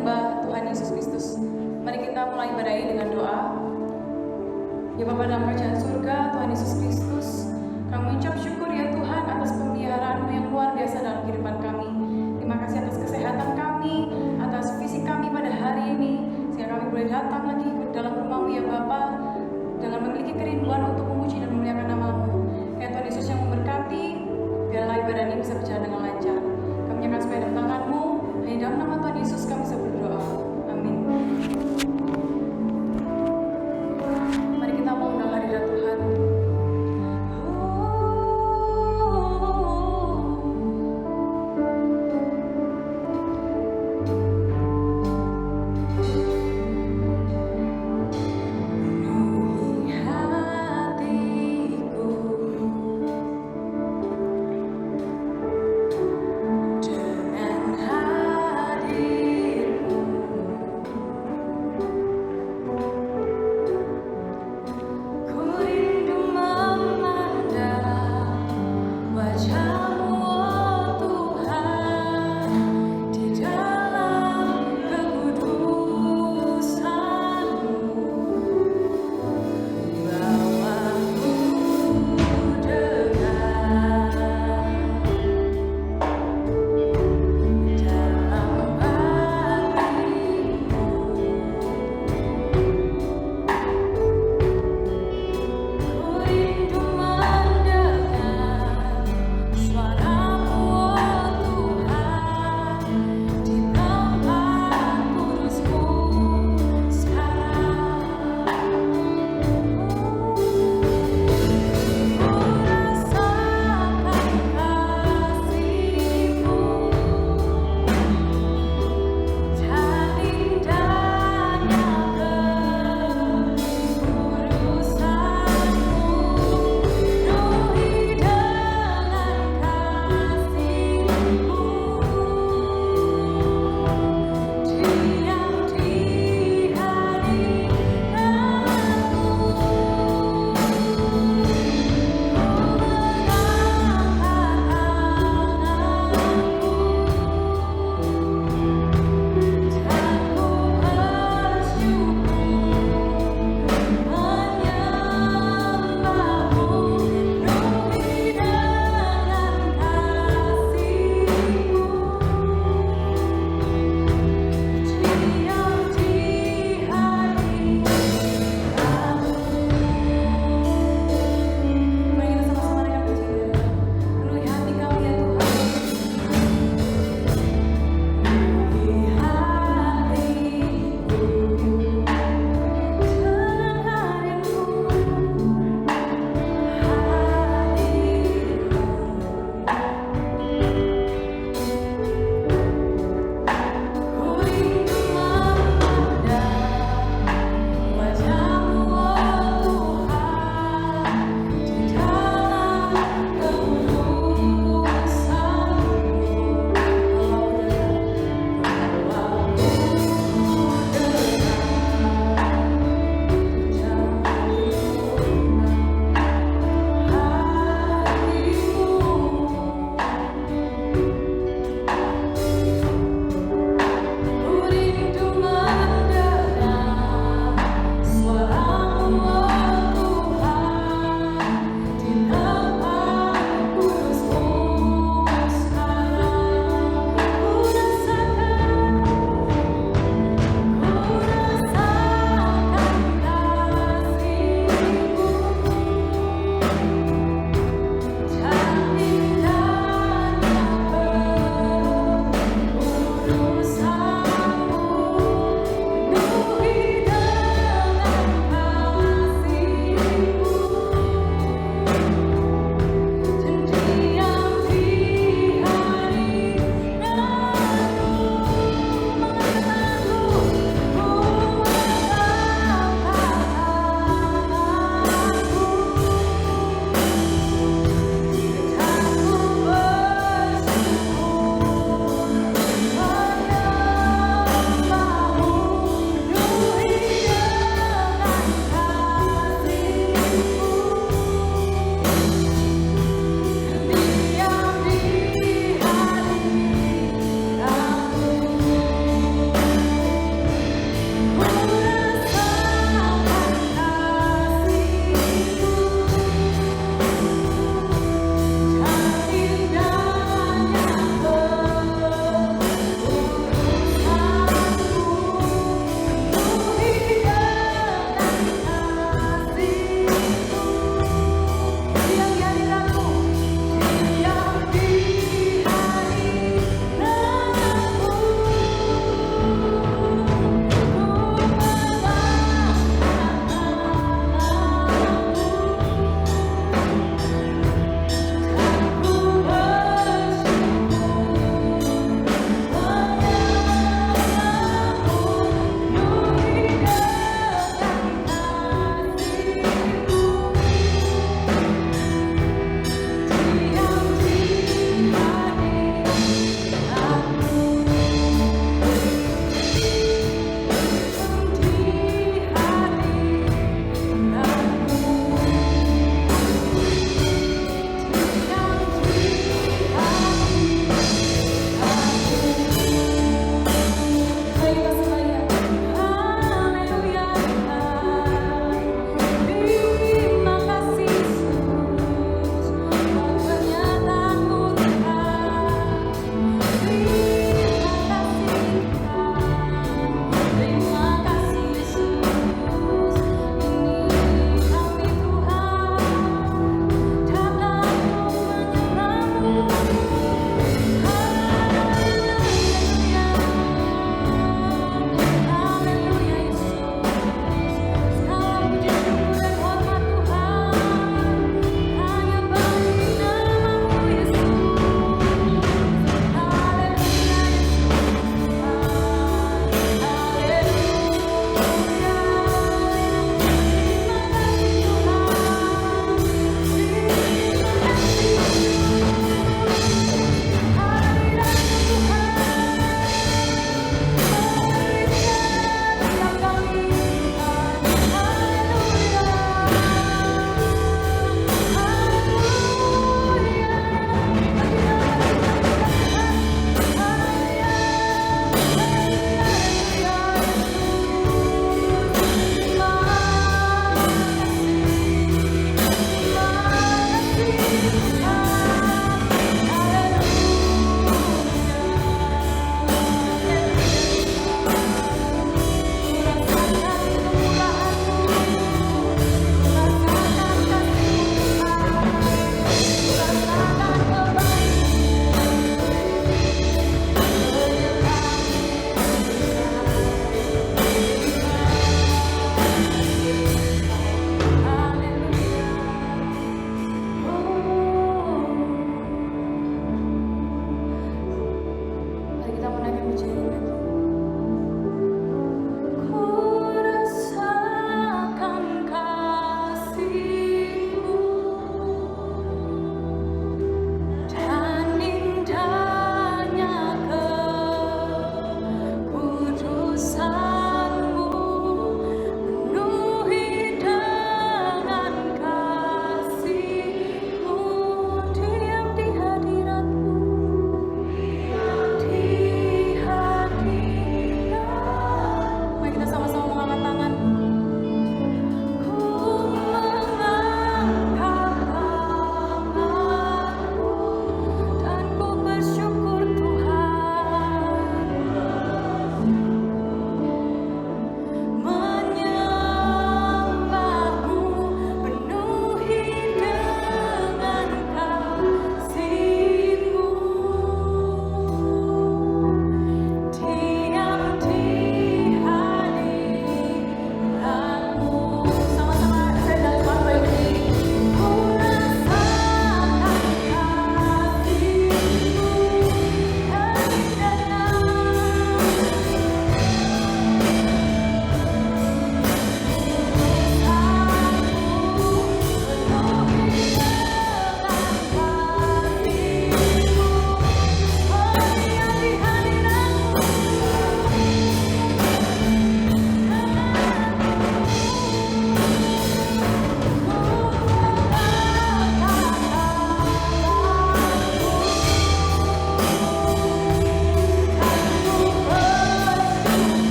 menyembah Tuhan Yesus Kristus. Mari kita mulai ibadah ini dengan doa. Ya Bapa dalam kerajaan surga, Tuhan Yesus Kristus, kami ucap syukur ya Tuhan atas pemeliharaan-Mu yang luar biasa dalam kehidupan kami. Terima kasih atas kesehatan kami, atas fisik kami pada hari ini, sehingga kami boleh datang lagi ke dalam rumah-Mu ya Bapa, dengan memiliki kerinduan untuk memuji dan memuliakan nama-Mu. Ya Tuhan Yesus yang memberkati, biarlah ibadah ini bisa berjalan dengan lancar. Kami menyerahkan supaya dalam tangan-Mu, hanya dalam nama Tuhan Yesus kami bisa berdoa. Amin. Mari kita mau undang hadirat Tuhan.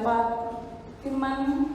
mendapat firman.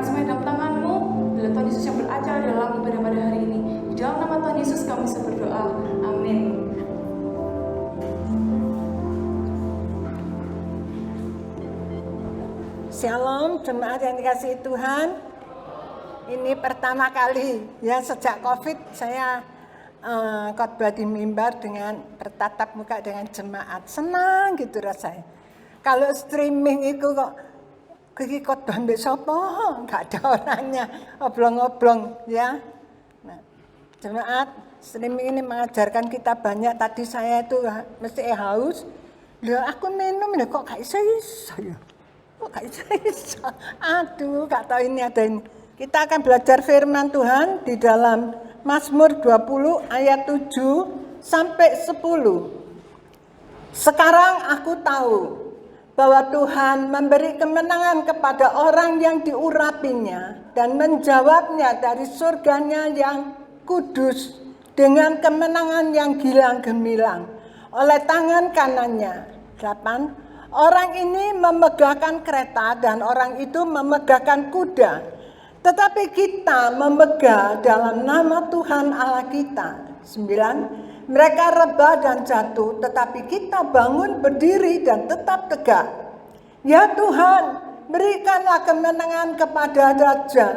semuanya dalam tangan-Mu. Dalam Tuhan Yesus yang beracara dalam ibadah pada hari ini. Di dalam nama Tuhan Yesus kami berdoa. Amin. Shalom jemaat yang dikasihi Tuhan. Ini pertama kali ya sejak COVID saya khotbah di mimbar dengan bertatap muka dengan jemaat. Senang gitu rasanya. Kalau streaming itu kok kiki khotbah mbek sapa? Enggak ada orangnya, oblong-oblong ya. Nah, jemaat streaming ini mengajarkan kita banyak. Tadi saya itu mesti haus. Lah aku minum lho kok gak iso ya. Kok gak iso. Aduh, gak tahu ini ada ini. Kita akan belajar firman Tuhan di dalam Mazmur 20 ayat 7 sampai 10. Sekarang aku tahu bahwa Tuhan memberi kemenangan kepada orang yang diurapinya dan menjawabnya dari surganya yang kudus dengan kemenangan yang gilang gemilang oleh tangan kanannya. 8. Orang ini memegahkan kereta dan orang itu memegahkan kuda. Tetapi kita memegang dalam nama Tuhan Allah kita. 9. Mereka rebah dan jatuh, tetapi kita bangun berdiri dan tetap tegak. Ya Tuhan, berikanlah kemenangan kepada raja.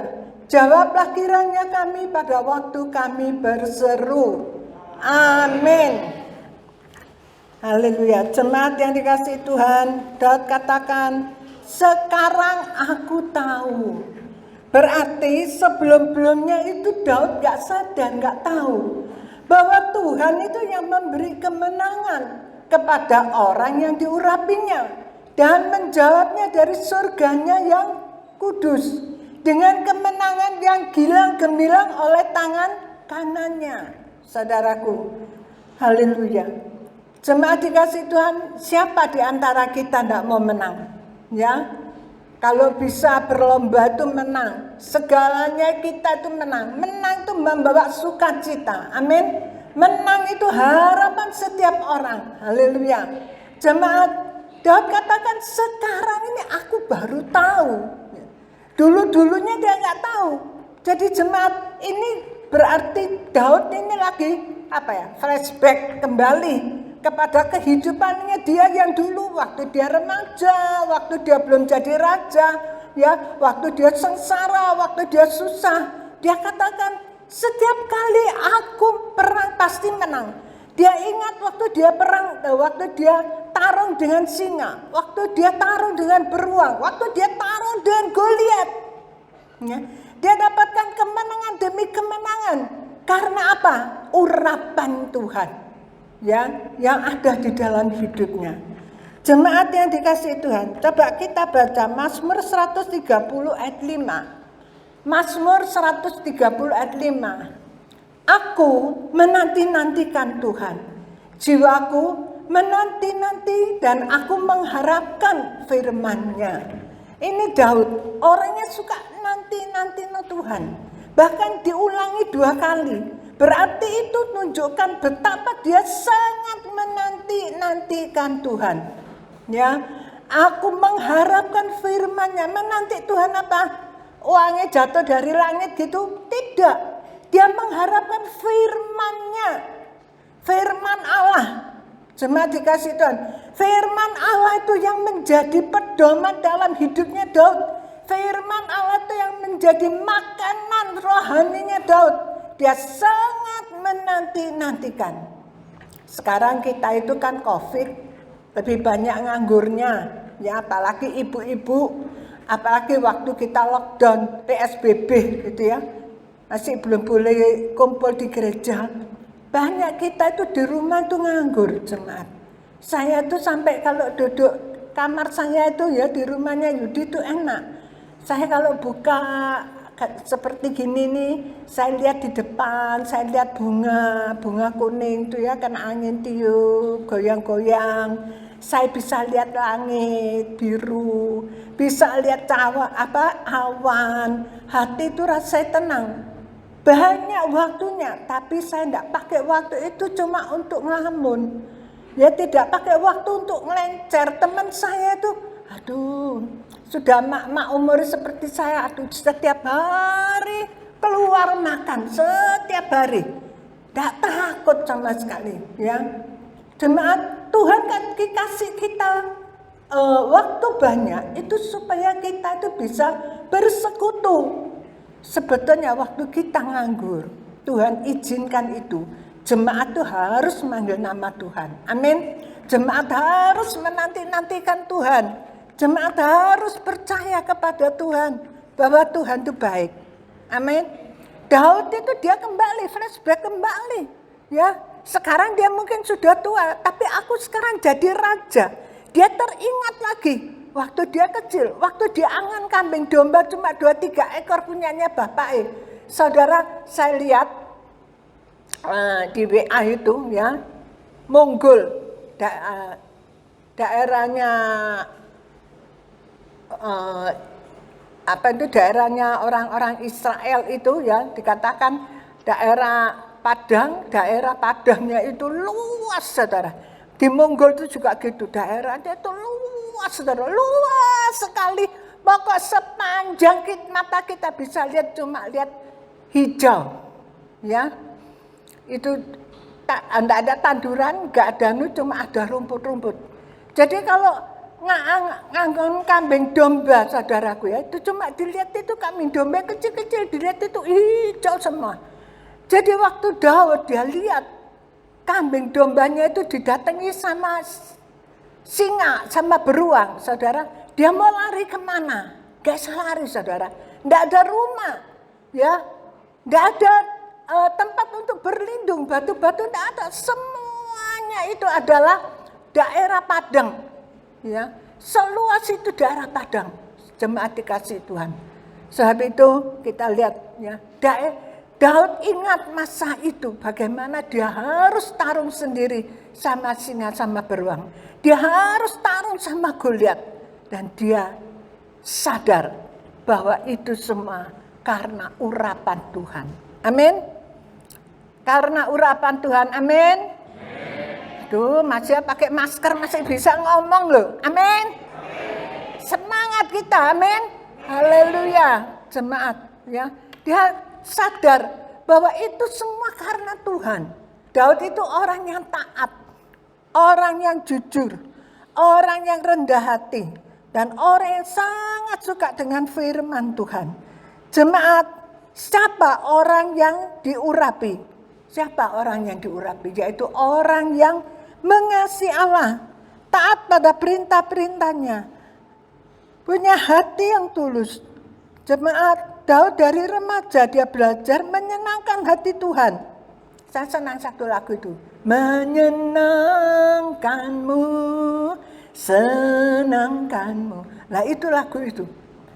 Jawablah kiranya kami pada waktu kami berseru. Amin. Haleluya. Jemaat yang dikasihi Tuhan, Daud katakan, sekarang aku tahu. Berarti sebelum-belumnya itu Daud gak sadar, gak tahu bahwa Tuhan itu yang memberi kemenangan kepada orang yang diurapinya dan menjawabnya dari surganya yang kudus dengan kemenangan yang gilang gemilang oleh tangan kanannya. Saudaraku, haleluya. Jemaat dikasih Tuhan, siapa di antara kita tidak mau menang? Ya, kalau bisa berlomba itu menang. Segalanya kita itu menang. Menang itu membawa sukacita. Amin. Menang itu harapan setiap orang. Haleluya. Jemaat, Daud katakan sekarang ini aku baru tahu. Dulu-dulunya dia nggak tahu. Jadi jemaat ini berarti Daud ini lagi flashback kembali kepada kehidupannya dia yang dulu, waktu dia remaja, waktu dia belum jadi raja, ya, waktu dia sengsara, waktu dia susah. Dia katakan, setiap kali aku perang pasti menang. Dia ingat waktu dia perang, waktu dia tarung dengan singa, waktu dia tarung dengan beruang, waktu dia tarung dengan Goliat. Ya, dia dapatkan kemenangan demi kemenangan. Karena apa? Urapan Tuhan. Ya, yang ada di dalam hidupnya. Jemaat yang dikasihi Tuhan, coba kita baca Mazmur 130 ayat 5. Mazmur 130 ayat 5. Aku menanti-nantikan Tuhan. Jiwaku menanti-nanti dan aku mengharapkan firman-Nya. Ini Daud, orangnya suka nanti-nanti Tuhan. Bahkan diulangi 2 kali. Berarti itu menunjukkan betapa dia sangat menanti-nantikan Tuhan. Ya, aku mengharapkan firman-Nya. Menanti Tuhan apa? Uangnya jatuh dari langit gitu? Tidak. Dia mengharapkan firman-Nya. Firman Allah. Jemaat dikasih Tuhan. Firman Allah itu yang menjadi pedoman dalam hidupnya Daud. Firman Allah itu yang menjadi makanan rohaninya Daud. Dia sangat menanti-nantikan. Sekarang kita itu kan COVID, lebih banyak nganggurnya. Ya, apalagi ibu-ibu, apalagi waktu kita lockdown, PSBB gitu ya. Masih belum boleh kumpul di gereja. Banyak kita itu di rumah itu nganggur, jemaat. Saya tuh sampai kalau duduk kamar saya itu ya di rumahnya Yudi itu enak. Saya kalau buka seperti gini nih, saya lihat di depan, saya lihat bunga kuning itu ya, kena angin tiup, goyang-goyang. Saya bisa lihat langit biru, bisa lihat awan, hati itu rasanya tenang. Banyak waktunya, tapi saya tidak pakai waktu itu cuma untuk ngelamun. Ya tidak pakai waktu untuk ngelencer. Teman saya itu Aduh, sudah mak-mak umur seperti saya, aduh setiap hari keluar makan, setiap hari. Tidak takut sama sekali, ya. Jemaat, Tuhan kan kasih kita waktu banyak, itu supaya kita itu bisa bersekutu. Sebetulnya waktu kita nganggur, Tuhan izinkan itu. Jemaat itu harus manggil nama Tuhan. Amin. Jemaat harus menanti-nantikan Tuhan. Jemaat harus percaya kepada Tuhan bahwa Tuhan itu baik. Amin. Daud itu dia kembali, flashback kembali. Ya, sekarang dia mungkin sudah tua, tapi aku sekarang jadi raja. Dia teringat lagi waktu dia kecil, waktu dia angan kambing domba cuma 2-3 ekor punyanya bapaknya. Saudara, saya lihat di WA itu ya, Monggol, daerahnya daerahnya orang-orang Israel itu ya, dikatakan daerah Padangnya itu luas, saudara. Di Monggol itu juga gitu, daerahnya itu luas, saudara, luas sekali. Pokok sepanjang mata kita bisa lihat, cuma lihat hijau, ya. Itu enggak ada tanduran, enggak ada cuma ada rumput-rumput. Jadi kalau nganggon kambing domba, saudaraku ya, itu cuma dilihat itu kambing domba kecil-kecil, dilihat itu hijau semua. Jadi waktu Daud dia lihat kambing dombanya itu didatangi sama singa, sama beruang, saudara. Dia mau lari kemana? Gak bisa lari, saudara. Nggak ada rumah, ya. Nggak ada tempat untuk berlindung, batu-batu nggak ada. Semuanya itu adalah daerah padang, ya. Seluas itu daerah padang. Jemaat dikasih Tuhan. Sebab itu kita lihat, ya. Daud ingat masa itu, bagaimana dia harus tarung sendiri sama singa, sama beruang. Dia harus tarung sama Goliat. Dan dia sadar bahwa itu semua karena urapan Tuhan. Amin. Karena urapan Tuhan, amin. Aduh, masih pakai masker, masih bisa ngomong loh. Amin. Semangat kita, amin. Haleluya, jemaat. Ya, dia sadar bahwa itu semua karena Tuhan. Daud itu orang yang taat, orang yang jujur, orang yang rendah hati, dan orang yang sangat suka dengan firman Tuhan. Jemaat, siapa orang yang diurapi? Siapa orang yang diurapi? Yaitu orang yang mengasihi Allah, taat pada perintah-perintahnya, punya hati yang tulus. Jemaat, Daud dari remaja dia belajar menyenangkan hati Tuhan. Saya senang satu lagu itu. Menyenangkanmu, senangkanmu. Nah itu lagu itu.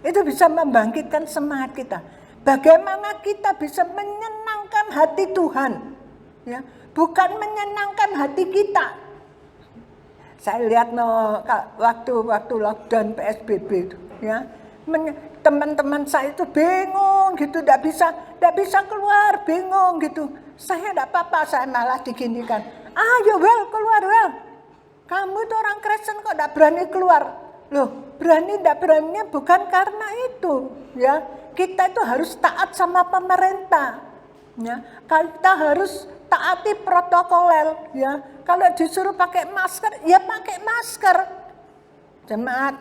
Itu bisa membangkitkan semangat kita. Bagaimana kita bisa menyenangkan hati Tuhan. Ya, bukan menyenangkan hati kita. Saya lihat waktu lockdown PSBB itu, ya. Teman-teman saya itu bingung gitu, tidak bisa keluar, bingung gitu. Saya tidak apa-apa, saya malah diginikan. Ayo Wel, keluar Wel. Kamu itu orang Kristen kok tidak berani keluar. Loh, tidak beraninya bukan karena itu. Ya, kita itu harus taat sama pemerintah. Ya, kita harus taati protokol. Ya, kalau disuruh pakai masker, ya pakai masker. Jemaat,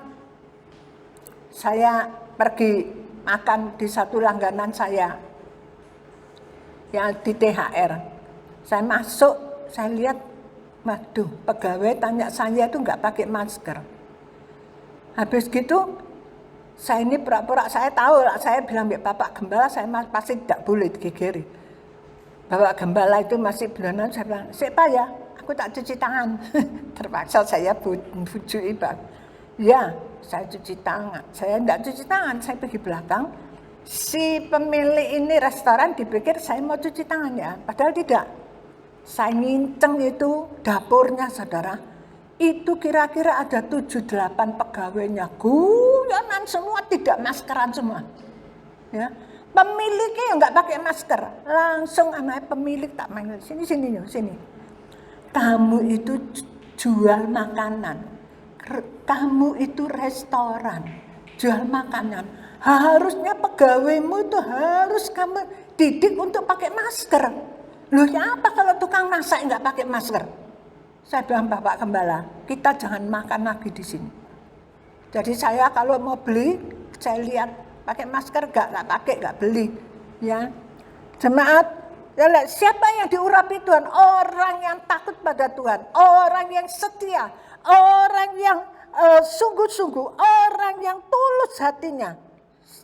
saya pergi makan di satu langganan saya yang di THR. Saya masuk, saya lihat, waduh, pegawai tanya saya itu nggak pakai masker. Habis gitu, saya ini pura-pura, saya tahu lah, saya bilang Bapak Gembala, saya pasti tidak boleh digigiri. Bapak Gembala itu masih bulanan, saya bilang, siapa ya? Aku tak cuci tangan. Terpaksa saya bujui Pak. Ya, saya cuci tangan. Saya tidak cuci tangan, saya pergi belakang. Si pemilik ini restoran dipikir saya mau cuci tangan ya, padahal tidak. Saya nginceng itu dapurnya, saudara. Itu kira-kira ada 7-8 pegawainya. Guyonan semua, tidak maskeran semua. Ya, pemiliknya nggak pakai masker. Langsung anak pemilik tak manggil, sini. Kamu itu jual makanan. kamu itu restoran, jual makanan. Harusnya pegawaimu itu harus kamu didik untuk pakai masker. Loh ya apa kalau tukang masak nggak pakai masker? Saya bilang, Bapak Gembala, kita jangan makan lagi di sini. Jadi saya kalau mau beli, saya lihat pakai masker nggak beli. Ya, jemaat, ya, siapa yang diurapi Tuhan? Orang yang takut pada Tuhan, orang yang setia, orang yang sungguh-sungguh, orang yang tulus hatinya.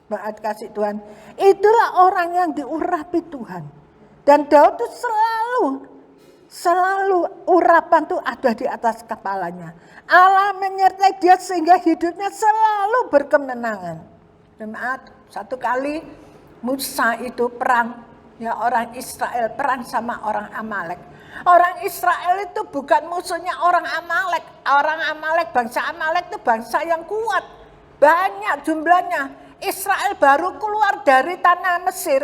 Maaf kasih Tuhan, itulah orang yang diurapi Tuhan. Dan Daud itu selalu urapan itu ada di atas kepalanya. Allah menyertai dia sehingga hidupnya selalu berkemenangan. Jemaat, satu kali Musa itu perang, ya orang Israel perang sama orang Amalek. Orang Israel itu bukan musuhnya orang Amalek. Orang Amalek, bangsa Amalek itu bangsa yang kuat, banyak jumlahnya. Israel baru keluar dari tanah Mesir.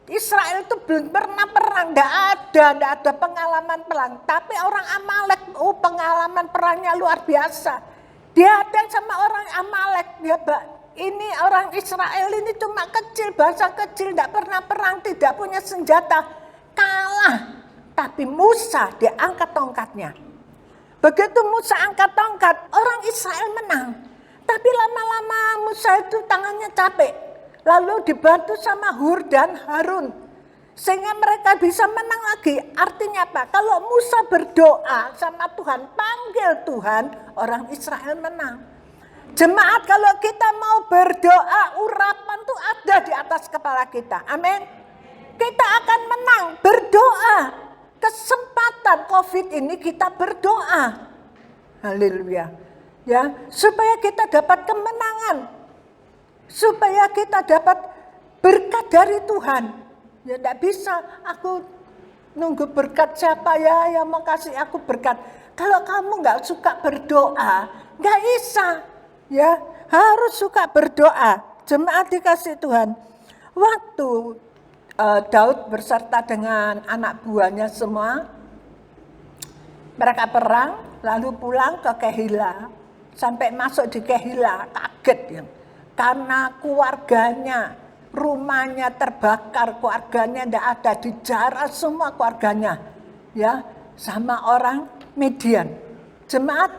Israel itu belum pernah perang, tidak ada pengalaman perang. Tapi orang Amalek, pengalaman perangnya luar biasa. Dia ada sama orang Amalek, ini orang Israel ini cuma kecil, bangsa kecil, tidak pernah perang, tidak punya senjata, kalah. Tapi Musa dia angkat tongkatnya. Begitu Musa angkat tongkat, orang Israel menang. Tapi lama-lama Musa itu tangannya capek. Lalu dibantu sama Hur dan Harun. Sehingga mereka bisa menang lagi. Artinya apa? Kalau Musa berdoa sama Tuhan, panggil Tuhan, orang Israel menang. Jemaat, kalau kita mau berdoa, urapan itu ada di atas kepala kita. Amin. Kita akan menang, berdoa. Kesempatan COVID ini kita berdoa. Haleluya. Ya, supaya kita dapat kemenangan. Supaya kita dapat berkat dari Tuhan. Ya tidak bisa aku nunggu berkat siapa ya yang mau kasih aku berkat. Kalau kamu nggak suka berdoa, nggak bisa. Ya, harus suka berdoa. Jemaat dikasih Tuhan. Waktu Daud berserta dengan anak buahnya semua, mereka perang, lalu pulang ke Kehila. Sampai masuk di Kehila, kaget ya. Karena keluarganya, rumahnya terbakar, keluarganya tidak ada, dijarah semua keluarganya. Ya, sama orang Midian. Jemaat,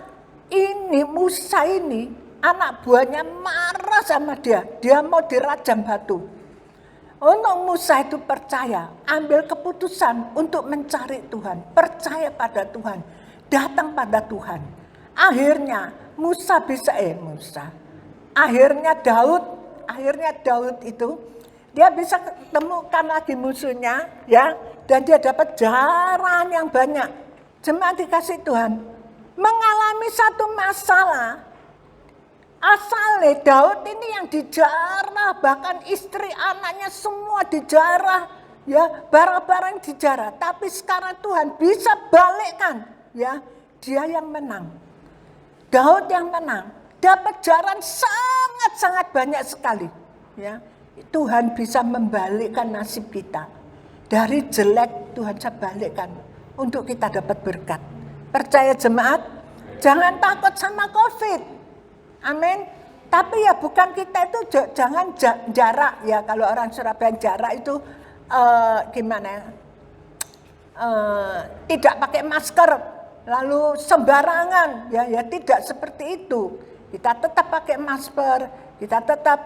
ini Musa ini, anak buahnya marah sama dia. Dia mau dirajam batu. Untuk Musa itu percaya, ambil keputusan untuk mencari Tuhan. Percaya pada Tuhan, datang pada Tuhan. Akhirnya Akhirnya Daud itu dia bisa temukan lagi musuhnya, ya, dan dia dapat jarahan yang banyak. Jemaat dikasih Tuhan, mengalami satu masalah. Asalnya Daud ini yang dijarah, bahkan istri anaknya semua dijarah, ya, barang-barang dijarah. Tapi sekarang Tuhan bisa balikkan, ya, dia yang menang. Daud yang menang, dapat jarahan sangat-sangat banyak sekali. Ya, Tuhan bisa membalikkan nasib kita. Dari jelek Tuhan bisa balikkan untuk kita dapat berkat. Percaya jemaat, jangan takut sama COVID. Amin. Tapi ya bukan kita itu jangan jarak ya. Kalau orang Surabaya jarak itu gimana ya? Tidak pakai masker. Lalu sembarangan, ya tidak seperti itu. Kita tetap pakai masker, kita tetap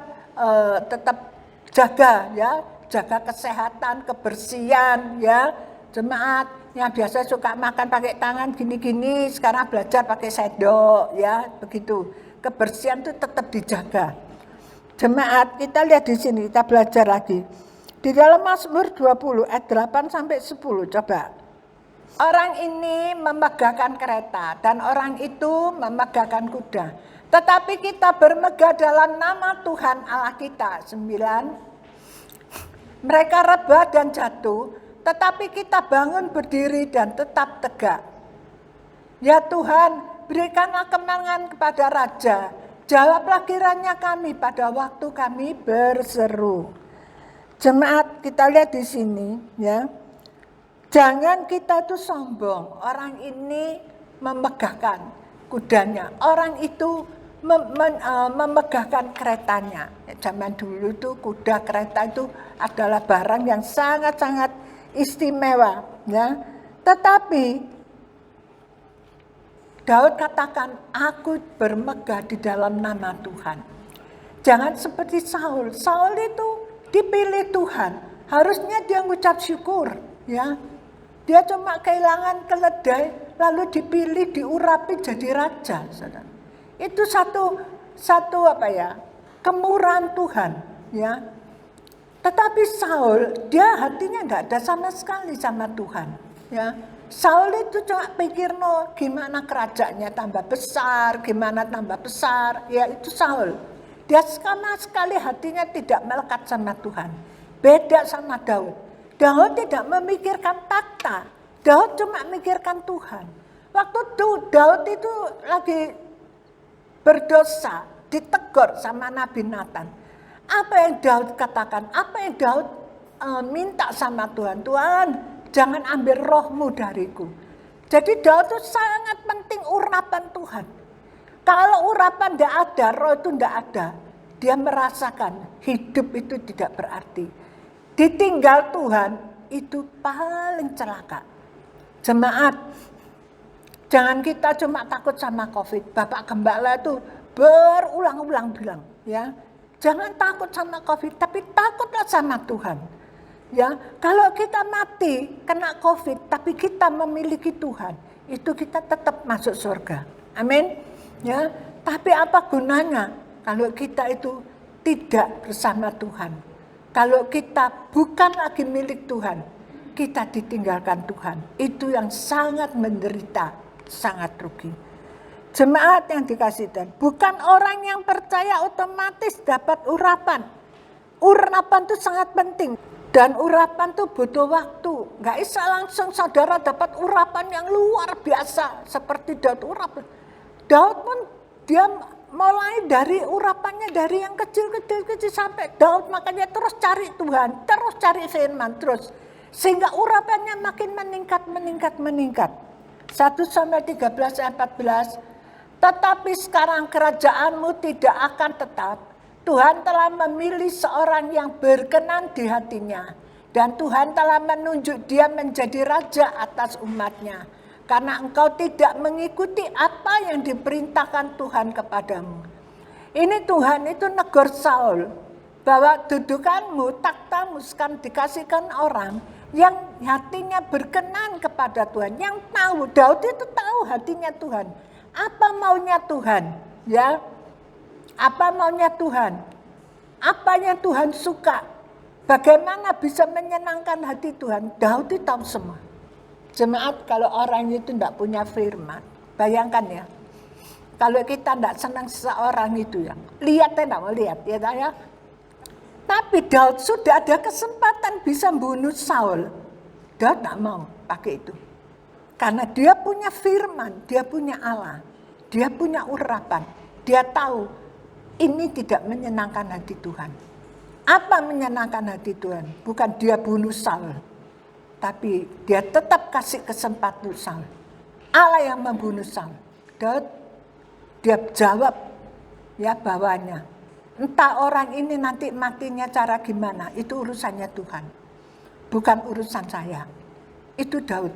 jaga, ya, jaga kesehatan, kebersihan, ya. Jemaat yang biasa suka makan pakai tangan gini-gini, sekarang belajar pakai sendok, ya, begitu. Kebersihan itu tetap dijaga. Jemaat, kita lihat di sini, kita belajar lagi. Di dalam Mazmur 20 ayat 8 sampai 10, coba. Orang ini memegahkan kereta dan orang itu memegahkan kuda. Tetapi kita bermegah dalam nama Tuhan Allah kita. 9. Mereka rebah dan jatuh, tetapi kita bangun berdiri dan tetap tegak. Ya Tuhan, berikanlah kemenangan kepada Raja. Jawablah kiranya kami pada waktu kami berseru. Jemaat, kita lihat di sini, ya. Jangan kita itu sombong. Orang ini memegahkan kudanya. Orang itu memegahkan keretanya. Zaman dulu itu kuda kereta itu adalah barang yang sangat-sangat istimewa. Ya. Tetapi Daud katakan, aku bermegah di dalam nama Tuhan. Jangan seperti Saul. Saul itu dipilih Tuhan. Harusnya dia mengucap syukur. Ya. Dia cuma kehilangan keledai, lalu dipilih, diurapi jadi raja. Saudara. Itu satu kemurahan Tuhan. Ya. Tetapi Saul, dia hatinya tidak ada sama sekali sama Tuhan. Ya. Saul itu cuma pikir gimana kerajaannya tambah besar, gimana tambah besar. Ya itu Saul. Dia sama sekali hatinya tidak melekat sama Tuhan. Beda sama Daud. Daud tidak memikirkan takhta. Daud cuma memikirkan Tuhan. Waktu itu Daud itu lagi berdosa, ditegur sama Nabi Nathan. Apa yang Daud katakan? Apa yang Daud minta sama Tuhan? Tuhan, jangan ambil rohmu dariku. Jadi Daud itu sangat penting urapan Tuhan. Kalau urapan tidak ada, roh itu tidak ada. Dia merasakan hidup itu tidak berarti. Ditinggal Tuhan itu paling celaka. Jemaat, jangan kita cuma takut sama COVID. Bapak Gembala itu berulang-ulang bilang, ya, jangan takut sama COVID, tapi takutlah sama Tuhan. Ya, kalau kita mati kena COVID, tapi kita memiliki Tuhan, itu kita tetap masuk surga. Amin. Ya, tapi apa gunanya kalau kita itu tidak bersama Tuhan? Kalau kita bukan lagi milik Tuhan, kita ditinggalkan Tuhan. Itu yang sangat menderita, sangat rugi. Jemaat yang dikasih Tuhan, bukan orang yang percaya otomatis dapat urapan. Urapan itu sangat penting. Dan urapan itu butuh waktu. Nggak bisa langsung saudara dapat urapan yang luar biasa. Seperti Daud urapan. Daud pun dia mulai dari urapannya dari yang kecil-kecil sampai Daud makanya terus cari Tuhan. Terus cari firman terus. Sehingga urapannya makin meningkat. 1 Samuel 13 ayat 14. Tetapi sekarang kerajaanmu tidak akan tetap. Tuhan telah memilih seorang yang berkenan di hatinya. Dan Tuhan telah menunjuk dia menjadi raja atas umatnya. Karena engkau tidak mengikuti apa yang diperintahkan Tuhan kepadamu. Ini Tuhan itu negur Saul. Bahwa dudukanmu, takhtamu sekarang dikasihkan orang yang hatinya berkenan kepada Tuhan. Yang tahu, Daud itu tahu hatinya Tuhan. Apa maunya Tuhan? Ya. Apa maunya Tuhan? Apa yang Tuhan suka? Bagaimana bisa menyenangkan hati Tuhan? Daud itu tahu semua. Jemaat, kalau orang itu tidak punya firman, bayangkan ya. Kalau kita tidak senang seseorang itu ya, lihat tidak mau lihat ya, ya. Tapi Daud sudah ada kesempatan bisa bunuh Saul. Daud tidak mau pakai itu. Karena dia punya firman, dia punya Allah, dia punya urapan, dia tahu ini tidak menyenangkan hati Tuhan. Apa menyenangkan hati Tuhan? Bukan dia bunuh Saul, tapi dia tetap kasih kesempatan Saul. Allah yang membunuh Saul. Daud dia jawab ya bawahnya. Entah orang ini nanti matinya cara gimana, itu urusannya Tuhan. Bukan urusan saya. Itu Daud.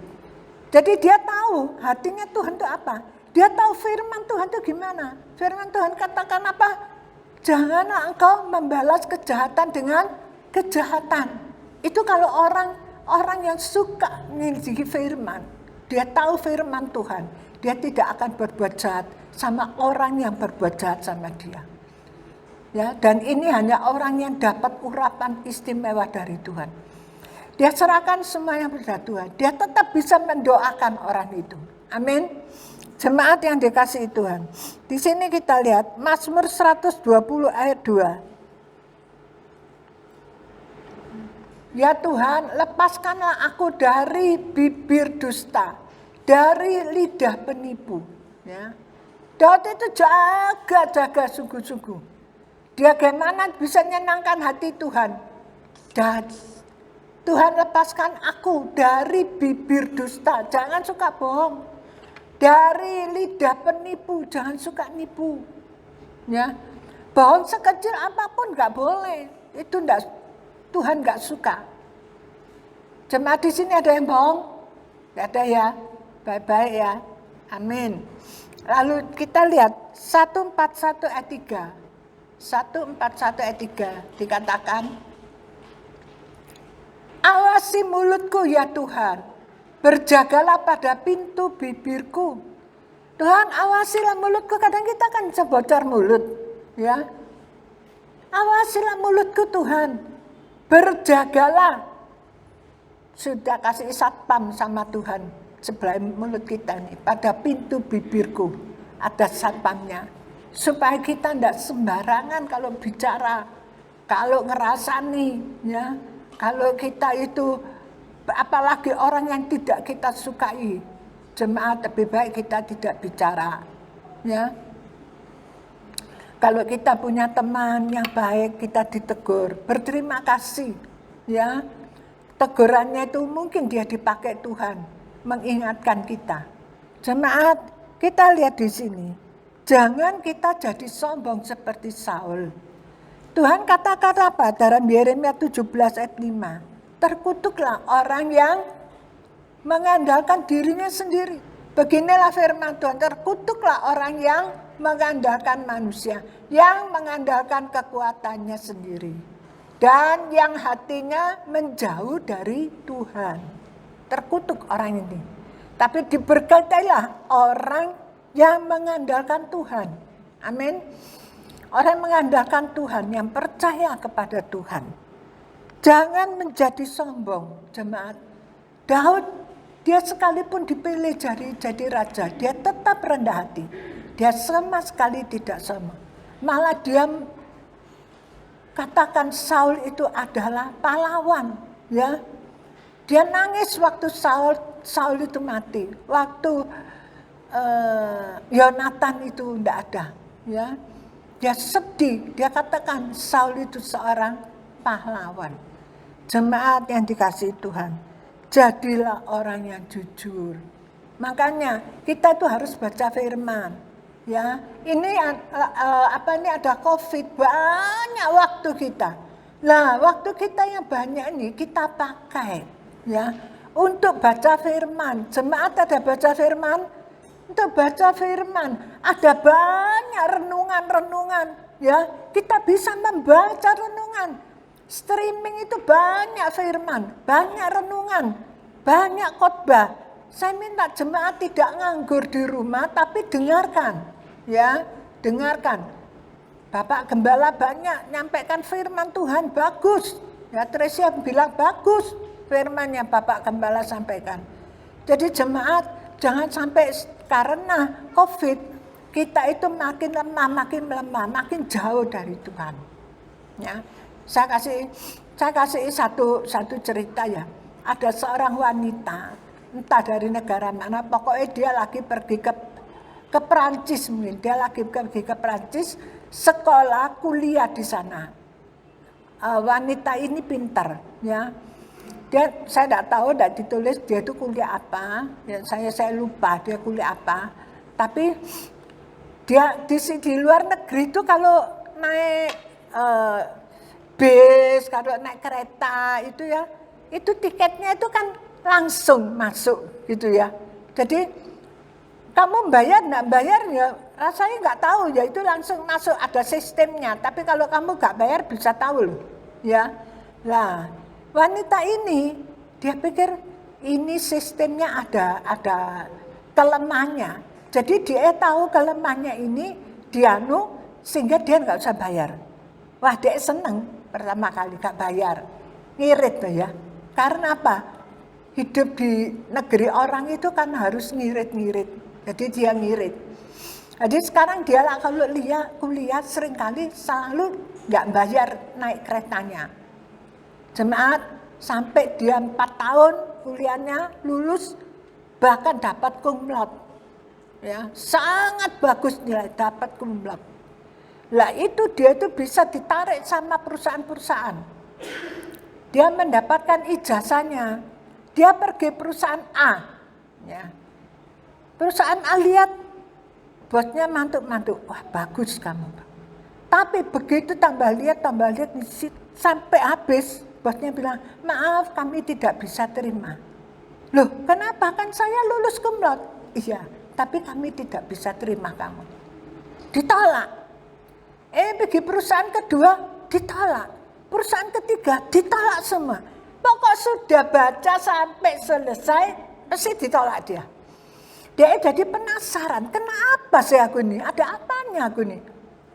Jadi dia tahu hatinya Tuhan itu apa. Dia tahu firman Tuhan itu gimana. Firman Tuhan katakan apa? Janganlah engkau membalas kejahatan dengan kejahatan. Itu kalau orang yang suka ngisi firman. Dia tahu firman Tuhan. Dia tidak akan berbuat jahat sama orang yang berbuat jahat sama dia. Ya, dan ini hanya orang yang dapat urapan istimewa dari Tuhan. Dia serahkan semua yang pada Tuhan. Dia tetap bisa mendoakan orang itu. Amin. Jemaat yang dikasihi Tuhan. Di sini kita lihat Mazmur 120 ayat 2. Ya Tuhan, lepaskanlah aku dari bibir dusta, dari lidah penipu. Ya. Daud itu jaga sungguh-sungguh. Dia bagaimana bisa menyenangkan hati Tuhan. Dan Tuhan lepaskan aku dari bibir dusta. Jangan suka bohong. dari lidah penipu, jangan suka nipu. Ya, bohong sekecil apapun nggak boleh. Itu enggak, Tuhan nggak suka. Jemaat di sini ada yang bohong? Nggak ada ya? Baik-baik ya. Amin. Lalu kita lihat 141 ayat 3. 141 ayat 3 dikatakan, awasi mulutku ya Tuhan, berjagalah pada pintu bibirku. Tuhan awasilah mulutku, kadang kita kan bisa bocor mulut. Ya, awasilah mulutku Tuhan, berjagalah. Sudah kasih satpam sama Tuhan sebelah mulut kita nih, pada pintu bibirku ada satpamnya, supaya kita tidak sembarangan kalau bicara, kalau ngerasani, ya, kalau kita itu, apalagi orang yang tidak kita sukai, jemaat lebih baik kita tidak bicara, ya. Kalau kita punya teman yang baik, kita ditegur, berterima kasih, ya. Tegurannya itu mungkin dia dipakai Tuhan mengingatkan kita. Jemaat, kita lihat di sini, jangan kita jadi sombong seperti Saul. Tuhan katakan apa dalam Yeremia 17 ayat 5? Terkutuklah orang yang mengandalkan dirinya sendiri. Beginilah firman Tuhan, terkutuklah orang yang mengandalkan manusia, yang mengandalkan kekuatannya sendiri, dan yang hatinya menjauh dari Tuhan. Terkutuk orang ini. Tapi diberkatilah orang yang mengandalkan Tuhan. Amin. Orang mengandalkan Tuhan, yang percaya kepada Tuhan. Jangan menjadi sombong, jemaat. Daud, dia sekalipun dipilih jadi raja, dia tetap rendah hati. Dia sama sekali tidak sombong. Malah dia katakan Saul itu adalah pahlawan, ya. Dia nangis waktu Saul itu mati, waktu Yonatan itu tidak ada, ya. Dia sedih, dia katakan Saul itu seorang pahlawan. Jemaat yang dikasihi Tuhan, jadilah orang yang jujur. Makanya kita itu harus baca firman, ya. Ini ini ada COVID, banyak waktu kita. Nah, waktu kita yang banyak ini kita pakai, ya, untuk baca firman. Jemaat ada baca firman? Untuk baca firman, ada banyak renungan-renungan, ya. Kita bisa membaca renungan. Streaming itu banyak firman, banyak renungan, banyak khotbah. Saya minta jemaat tidak nganggur di rumah, tapi dengarkan, ya, dengarkan. Bapak Gembala banyak nyampaikan firman Tuhan, bagus. Ya, Tresia bilang bagus firman yang Bapak Gembala sampaikan. Jadi jemaat jangan sampai karena COVID kita itu makin lemah, makin jauh dari Tuhan. Ya, saya kasih satu cerita ya. Ada seorang wanita, entah dari negara mana, pokoknya dia lagi pergi ke Perancis mungkin. Dia lagi pergi ke Perancis, sekolah, kuliah di sana. Wanita ini pintar, ya. Saya tidak tahu, tidak ditulis dia itu kuliah apa. Ya, saya lupa dia kuliah apa. Tapi dia di luar negeri itu kalau naik bis, kalau naik kereta itu ya, itu tiketnya itu kan langsung masuk gitu ya. Jadi kamu bayar enggak bayar ya rasanya enggak tahu ya, itu langsung masuk, ada sistemnya. Tapi kalau kamu enggak bayar bisa tahu loh, ya. Lah, wanita ini dia pikir ini sistemnya ada kelemahannya. Jadi dia tahu kelemahannya ini sehingga dia enggak usah bayar. Wah, dia seneng pertama kali enggak bayar. Ngirit tuh ya. Karena apa? Hidup di negeri orang itu kan harus ngirit-ngirit. Jadi dia ngirit. Jadi sekarang dia kalau kuliah seringkali selalu nggak bayar naik keretanya. Jemaat sampai dia 4 tahun kuliahnya lulus, bahkan dapat cum laude. Ya, sangat bagus nilai, dapat cum laude. Lah itu dia itu bisa ditarik sama perusahaan-perusahaan. Dia mendapatkan ijazahnya. Dia pergi perusahaan A, ya. Perusahaan A lihat bosnya mantuk-mantuk, wah bagus kamu. Tapi begitu tambah lihat sampai habis, bosnya bilang, maaf kami tidak bisa terima. Loh kenapa? Kan saya lulus cum laude. Iya, tapi kami tidak bisa terima kamu. Ditolak. Pergi perusahaan kedua, ditolak. Perusahaan ketiga, ditolak semua. Pokok sudah baca sampai selesai, pasti ditolak dia. Dia jadi penasaran, kenapa sih aku ini? Ada apanya aku ini?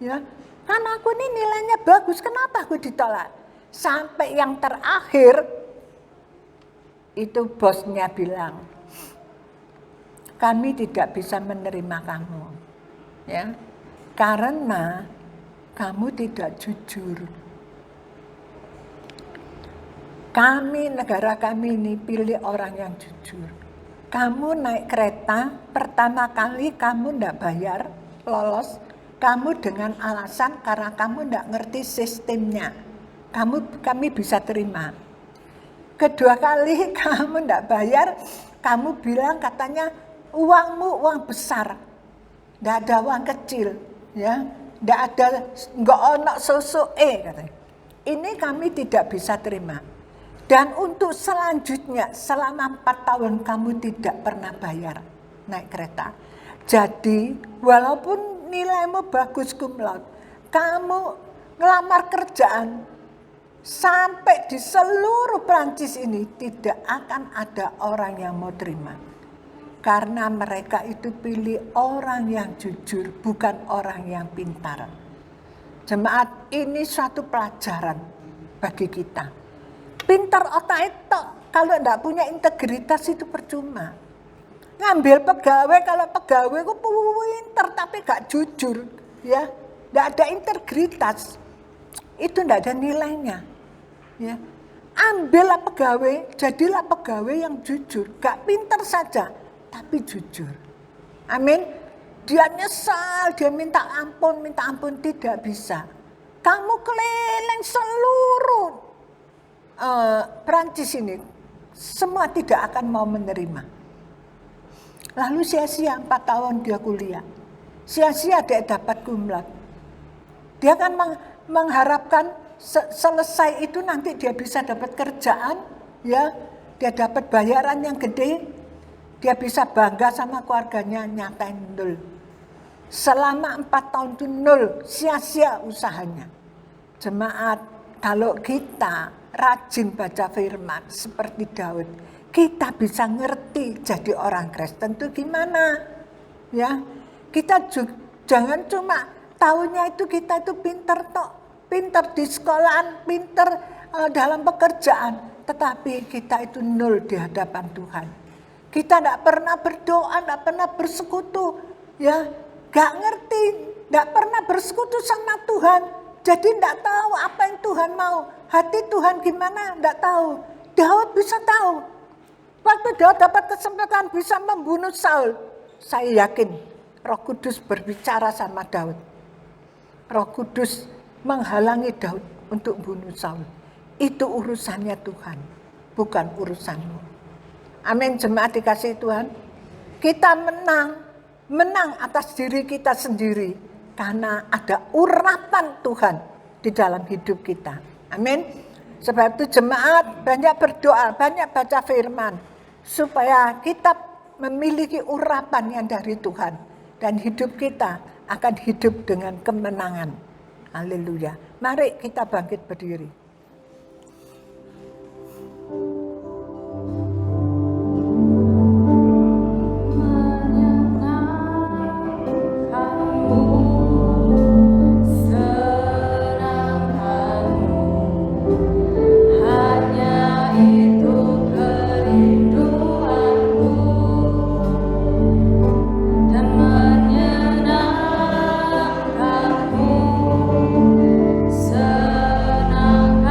Ya, karena aku ini nilainya bagus, kenapa aku ditolak? Sampai yang terakhir, itu bosnya bilang, kami tidak bisa menerima kamu. Ya, karena kamu tidak jujur. Negara kami ini pilih orang yang jujur. Kamu naik kereta, pertama kali kamu tidak bayar, lolos. Kamu dengan alasan karena kamu tidak ngerti sistemnya. Kami bisa terima. Kedua kali kamu tidak bayar, kamu bilang katanya uangmu uang besar. Tidak ada uang kecil. Ya, tidak ada, nggak ono susu katanya. Ini kami tidak bisa terima. Dan untuk selanjutnya selama 4 tahun kamu tidak pernah bayar naik kereta. Jadi walaupun nilaimu bagus cum laude, kamu ngelamar kerjaan sampai di seluruh Prancis ini tidak akan ada orang yang mau terima. Karena mereka itu pilih orang yang jujur, bukan orang yang pintar. Jemaat, ini suatu pelajaran bagi kita. Pintar otak itu, kalau tidak punya integritas itu percuma. Ngambil pegawai, kalau pegawai itu pintar tapi gak jujur, ya, tidak ada integritas, itu tidak ada nilainya. Ya. Ambillah pegawai, jadilah pegawai yang jujur, gak pintar saja, tapi jujur. Amin. Dia nyesal, dia minta ampun tidak bisa. Kamu keliling seluruh Prancis ini, semua tidak akan mau menerima. Lalu sia-sia 4 tahun dia kuliah, sia-sia dia dapat cum laude. Dia kan mengharapkan selesai itu nanti dia bisa dapat kerjaan, ya, dia dapat bayaran yang gede, dia bisa bangga sama keluarganya, nyatain nol. Selama 4 tahun itu nol, sia-sia usahanya. Jemaat, kalau kita rajin baca firman seperti Daud, kita bisa ngerti jadi orang Kristen itu gimana. Ya, kita jangan cuma tahunya itu kita itu pintar di sekolahan, pintar dalam pekerjaan, tetapi kita itu nol di hadapan Tuhan. Kita tidak pernah berdoa, tidak pernah bersekutu, ya, gak ngerti, tidak pernah bersekutu sama Tuhan. Jadi tidak tahu apa yang Tuhan mau. Hati Tuhan gimana, tidak tahu. Daud bisa tahu. Waktu Daud dapat kesempatan bisa membunuh Saul, saya yakin Roh Kudus berbicara sama Daud. Roh Kudus menghalangi Daud untuk bunuh Saul. Itu urusannya Tuhan, bukan urusanmu. Amin, jemaat dikasihi Tuhan. Kita menang atas diri kita sendiri karena ada urapan Tuhan di dalam hidup kita. Amin. Sebab itu jemaat banyak berdoa, banyak baca firman supaya kita memiliki urapan yang dari Tuhan dan hidup kita akan hidup dengan kemenangan. Haleluya. Mari kita bangkit berdiri. Senangkan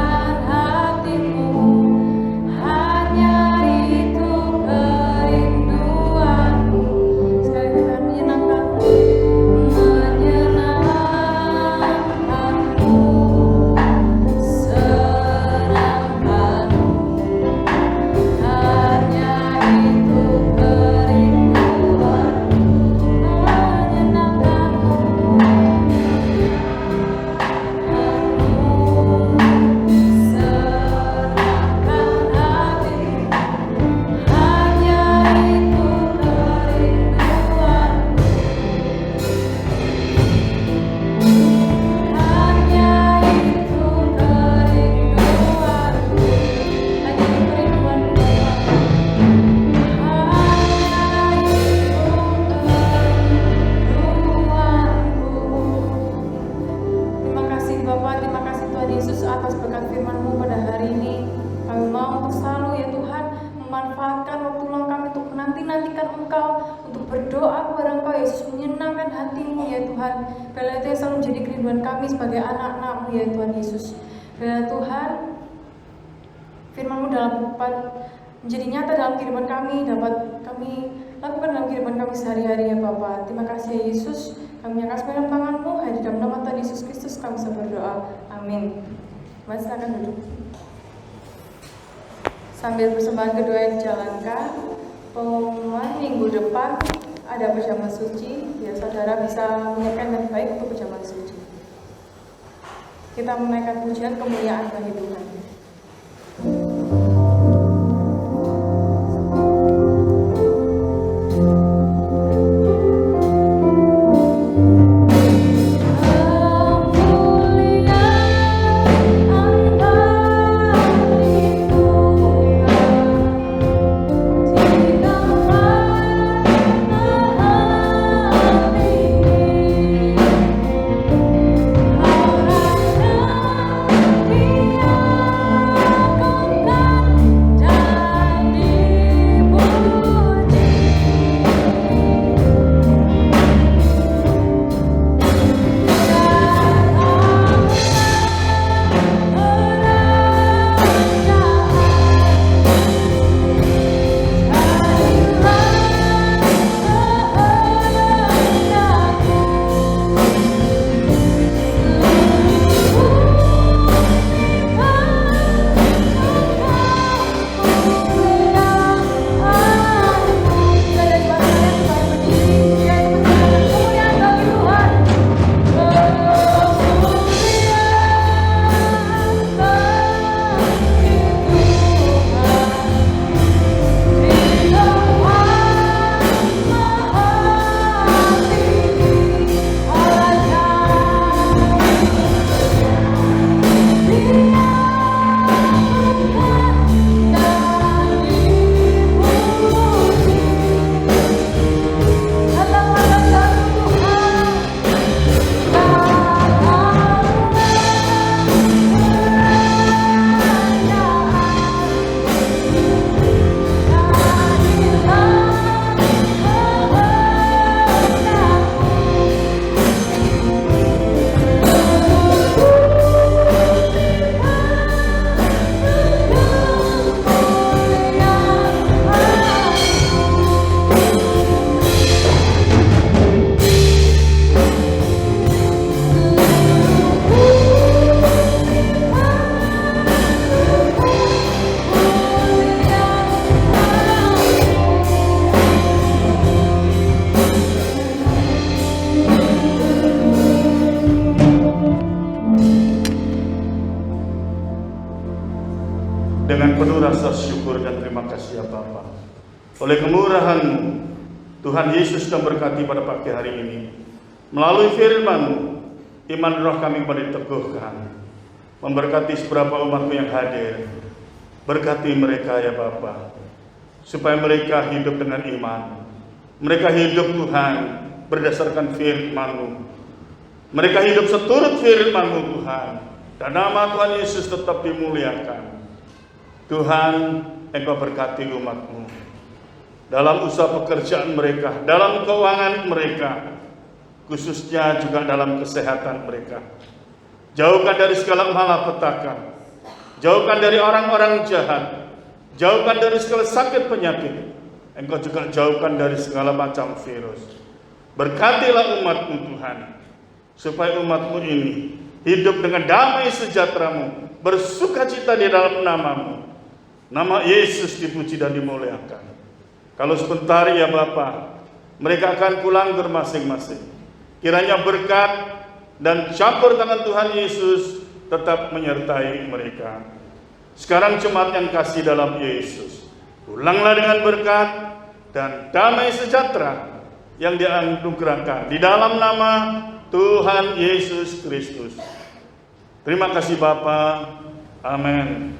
Engkau, untuk berdoa kepada Engkau Yesus, menyenangkan hati-Mu ya Tuhan. Biarlah itu yang selalu menjadi kerinduan kami sebagai anak-anak-Mu ya Tuhan Yesus. Biarlah Tuhan, firman-Mu dalam menjadi nyata dalam kehidupan kami, dapat kami lakukan dalam kehidupan kami sehari-hari ya Bapa. Terima kasih ya Yesus, kami menyerahkan dalam tangan-Mu, hanya di dalam nama Tuhan Yesus Kristus kami bisa berdoa. Amin. Mari silakan duduk. Sambil persembahan kedua yang dijalankan, pengumuman minggu depan ada perjamuan suci, ya saudara bisa menyiapkan yang baik untuk perjamuan suci. Kita menaikkan pujian kemuliaan bagi Tuhan. Dengan penuh rasa syukur dan terima kasih ya Bapa, oleh kemurahan-Mu Tuhan Yesus yang berkati pada pagi hari ini, melalui firman-Mu iman roh kami kembali diteguhkan, memberkati seberapa umat-Mu yang hadir. Berkati mereka ya Bapa, supaya mereka hidup dengan iman, mereka hidup Tuhan berdasarkan firman-Mu, mereka hidup seturut firman-Mu Tuhan, dan nama Tuhan Yesus tetap dimuliakan. Tuhan, Engkau berkati umat-Mu dalam usaha pekerjaan mereka, dalam keuangan mereka, khususnya juga dalam kesehatan mereka. Jauhkan dari segala malapetaka, jauhkan dari orang-orang jahat, jauhkan dari segala sakit penyakit. Engkau juga jauhkan dari segala macam virus. Berkatilah umat-Mu Tuhan, supaya umat-Mu ini hidup dengan damai sejahtera-Mu, bersukacita di dalam nama-Mu. Nama Yesus dipuji dan dimuliakan. Kalau sebentar ya Bapa, mereka akan pulang ke masing-masing. Kiranya berkat dan campur tangan Tuhan Yesus tetap menyertai mereka. Sekarang jemaat yang kasih dalam Yesus, pulanglah dengan berkat dan damai sejahtera yang dianugerahkan di dalam nama Tuhan Yesus Kristus. Terima kasih Bapa. Amin.